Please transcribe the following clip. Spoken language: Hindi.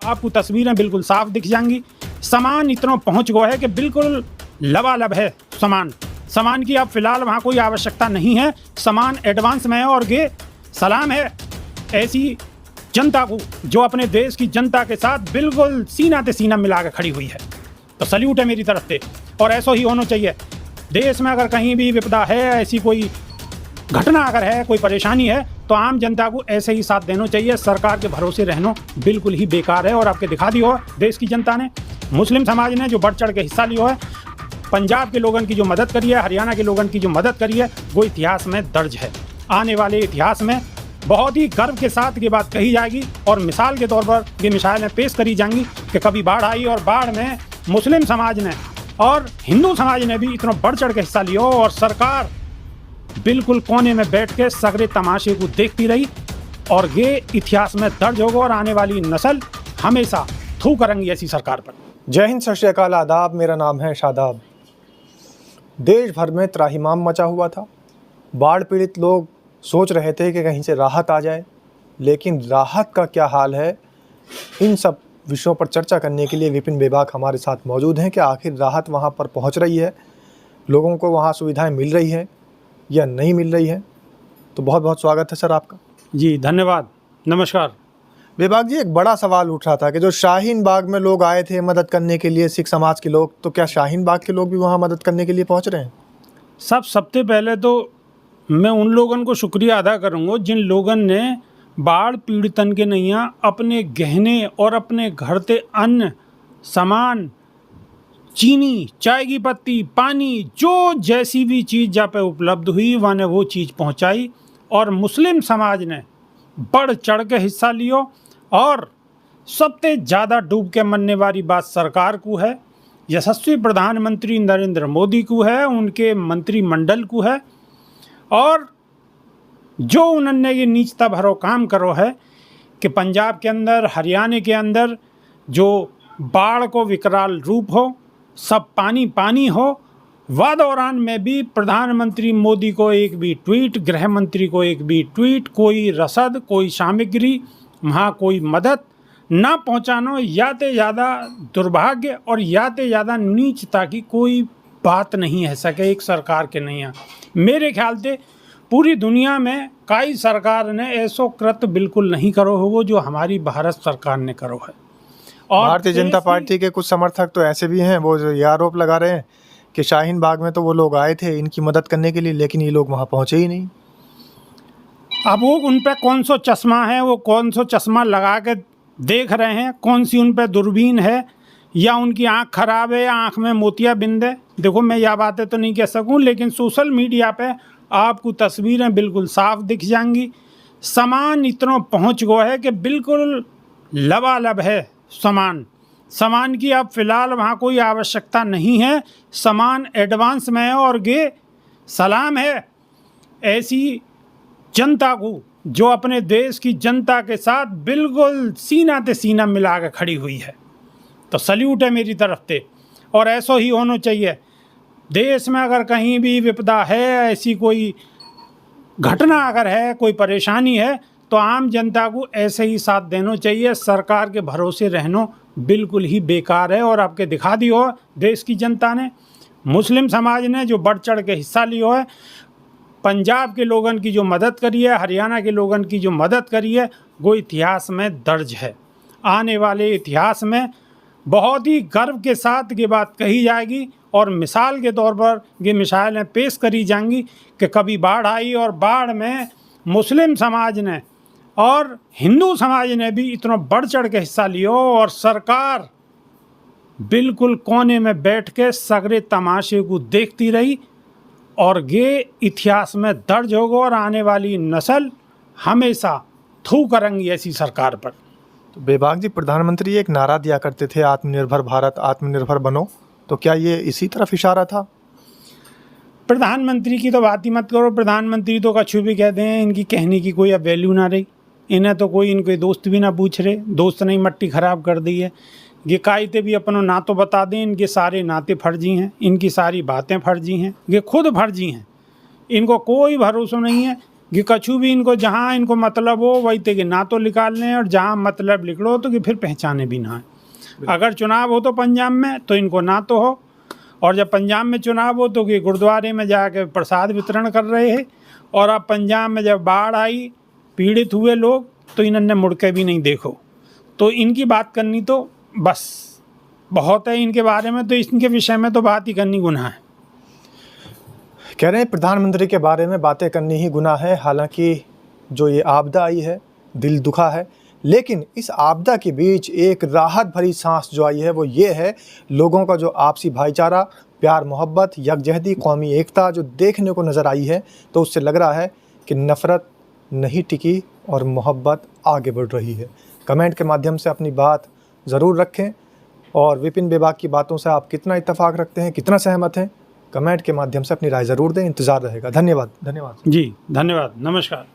आपको तस्वीरें बिल्कुल साफ दिख जाएंगी। सामान इतना पहुंच गया है कि बिल्कुल लबालब है सामान की अब फिलहाल वहाँ कोई आवश्यकता नहीं है। सामान एडवांस में है और ये सलाम है ऐसी जनता को जो अपने देश की जनता के साथ बिल्कुल सीना से सीना मिला के खड़ी हुई है। तो सल्यूट है मेरी तरफ से और ऐसा ही होना चाहिए। देश में अगर कहीं भी विपदा है, ऐसी कोई घटना अगर है, कोई परेशानी है, तो आम जनता को ऐसे ही साथ देना चाहिए। सरकार के भरोसे रहना बिल्कुल ही बेकार है। और आपके दिखा दी हो देश की जनता ने, मुस्लिम समाज ने जो बढ़ चढ़ के हिस्सा लिया है, पंजाब के लोगों की जो मदद करी है, हरियाणा के लोगों की जो मदद करी है, वो इतिहास में दर्ज है। आने वाले इतिहास में बहुत ही गर्व के साथ ये बात कही जाएगी और मिसाल के तौर पर ये मिसालें पेश करी जाएंगी कि कभी बाढ़ आई और बाढ़ में मुस्लिम समाज ने और हिंदू समाज ने भी इतना बढ़ चढ़ के हिस्सा लिया और सरकार बिल्कुल कोने में बैठ के सगरे तमाशे को देखती रही और ये इतिहास में दर्ज होगा और आने वाली नस्ल हमेशा थू करेंगी ऐसी सरकार पर। जय हिंद, सत श्री अकाल, आदाब। मेरा नाम है शादाब। देश भर में त्राहिमाम मचा हुआ था। बाढ़ पीड़ित लोग सोच रहे थे कि कहीं से राहत आ जाए, लेकिन राहत का क्या हाल है, इन सब विषयों पर चर्चा करने के लिए विपिन बेबाक हमारे साथ मौजूद हैं कि आखिर राहत वहां पर पहुंच रही है, लोगों को वहां सुविधाएं मिल रही हैं या नहीं मिल रही है। तो बहुत बहुत स्वागत है सर आपका। जी धन्यवाद, नमस्कार। बेबाक जी, एक बड़ा सवाल उठ रहा था कि जो शाहीन बाग में लोग आए थे मदद करने के लिए, सिख समाज के लोग, तो क्या शाहीन बाग के लोग भी वहाँ मदद करने के लिए पहुँच रहे हैं? सबसे पहले तो मैं उन लोगों को शुक्रिया अदा करूँगा जिन लोगों ने बाढ़ पीड़ितन के नैया अपने गहने और अपने घर से अन्न सामान, चीनी, चाय की पत्ती, पानी, जो जैसी भी चीज़ जहाँ पे उपलब्ध हुई वहाँ ने वो चीज़ पहुँचाई। और मुस्लिम समाज ने बढ़ चढ़ के हिस्सा लियो और सबसे ज़्यादा डूब के मरने वाली बात सरकार को है, यशस्वी प्रधानमंत्री नरेंद्र मोदी को है, उनके मंत्रिमंडल को है। और जो उन्होंने ये नीचता भरो काम करो है कि पंजाब के अंदर, हरियाणा के अंदर जो बाढ़ को विकराल रूप हो, सब पानी पानी हो, वह दौरान में भी प्रधानमंत्री मोदी को एक भी ट्वीट, गृह मंत्री को एक भी ट्वीट, कोई रसद, कोई सामग्री, वहाँ कोई मदद ना पहुँचानो, याते ज़्यादा दुर्भाग्य और याते ज़्यादा नीचता की कोई बात नहीं है सके एक सरकार के नहीं है। मेरे ख्याल से पूरी दुनिया में कई सरकार ने ऐसो कृत्य बिल्कुल नहीं करो हो वो जो हमारी भारत सरकार ने करो है। और भारतीय जनता पार्टी के कुछ समर्थक तो ऐसे भी हैं, वो ये आरोप लगा रहे हैं कि शाहीन बाग में तो वो लोग आए थे इनकी मदद करने के लिए, लेकिन ये लोग वहाँ पहुँचे ही नहीं। अब वो उन पर कौन सा चश्मा है, वो कौन सा चश्मा लगा के देख रहे हैं, कौन सी उन पर दूरबीन है, या उनकी आंख खराब है या आंख में मोतियाबिंद है। देखो, मैं यह बातें तो नहीं कह सकूं, लेकिन सोशल मीडिया पे आपको तस्वीरें बिल्कुल साफ दिख जाएंगी। सामान इतना पहुंच गया है कि बिल्कुल लबालब है सामान की अब फिलहाल वहाँ कोई आवश्यकता नहीं है। सामान एडवांस में है और ये सलाम है ऐसी जनता को जो अपने देश की जनता के साथ बिल्कुल सीना से सीना मिला के खड़ी हुई है। तो सल्यूट है मेरी तरफ से और ऐसा ही होना चाहिए। देश में अगर कहीं भी विपदा है, ऐसी कोई घटना अगर है, कोई परेशानी है, तो आम जनता को ऐसे ही साथ देना चाहिए। सरकार के भरोसे रहना बिल्कुल ही बेकार है। और आपके दिखा दी हो देश की जनता ने, मुस्लिम समाज ने जो बढ़ चढ़ के हिस्सा लिया है, पंजाब के लोगों की जो मदद करी है, हरियाणा के लोगों की जो मदद करी है, वो इतिहास में दर्ज है। आने वाले इतिहास में बहुत ही गर्व के साथ ये बात कही जाएगी और मिसाल के तौर पर ये मिसालें पेश करी जाएंगी कि कभी बाढ़ आई और बाढ़ में मुस्लिम समाज ने और हिंदू समाज ने भी इतना बढ़ चढ़ के हिस्सा लिया और सरकार बिल्कुल कोने में बैठ के सगरे तमाशे को देखती रही और ये इतिहास में दर्ज होगा और आने वाली नस्ल हमेशा थू करेंगी ऐसी सरकार पर। तो बेबाक जी, प्रधानमंत्री एक नारा दिया करते थे, आत्मनिर्भर भारत, आत्मनिर्भर बनो, तो क्या ये इसी तरफ इशारा था? प्रधानमंत्री की तो बात ही मत करो। प्रधानमंत्री तो कछु भी कहते हैं, इनकी कहने की कोई अब वैल्यू ना रही। इन्हें तो कोई इनके दोस्त भी ना पूछ रहे, दोस्त ने मट्टी ख़राब कर दी है। ये कायते भी अपनों ना तो बता दें, इनके सारे नाते फर्जी हैं, इनकी सारी बातें फर्जी हैं, ये खुद फर्जी हैं, इनको कोई भरोसा नहीं है। कि कछु भी इनको जहाँ इनको मतलब हो वही ते कि ना तो निकाल लें, और जहाँ मतलब लिख लो तो कि फिर पहचाने भी ना है। अगर चुनाव हो तो पंजाब में तो इनको ना तो हो, और जब पंजाब में चुनाव हो तो कि गुरुद्वारे में जाके प्रसाद वितरण कर रहे हैं, और अब पंजाब में जब बाढ़ आई, पीड़ित हुए लोग, तो इन्होंने मुड़ के भी नहीं देखो। तो इनकी बात करनी तो बस बहुत है इनके बारे में, तो इनके विषय में तो बात ही करनी गुनाह है। कह रहे हैं प्रधानमंत्री के बारे में बातें करनी ही गुनाह है। हालांकि जो ये आपदा आई है, दिल दुखा है, लेकिन इस आपदा के बीच एक राहत भरी सांस जो आई है वो ये है, लोगों का जो आपसी भाईचारा, प्यार मोहब्बत, यकजहती, कौमी एकता जो देखने को नज़र आई है, तो उससे लग रहा है कि नफ़रत नहीं टिकी और मोहब्बत आगे बढ़ रही है। कमेंट के माध्यम से अपनी बात ज़रूर रखें, और विपिन बेबाक की बातों से आप कितना इत्तेफाक रखते हैं, कितना सहमत हैं, कमेंट के माध्यम से अपनी राय ज़रूर दें। इंतज़ार रहेगा। धन्यवाद। जी धन्यवाद, नमस्कार।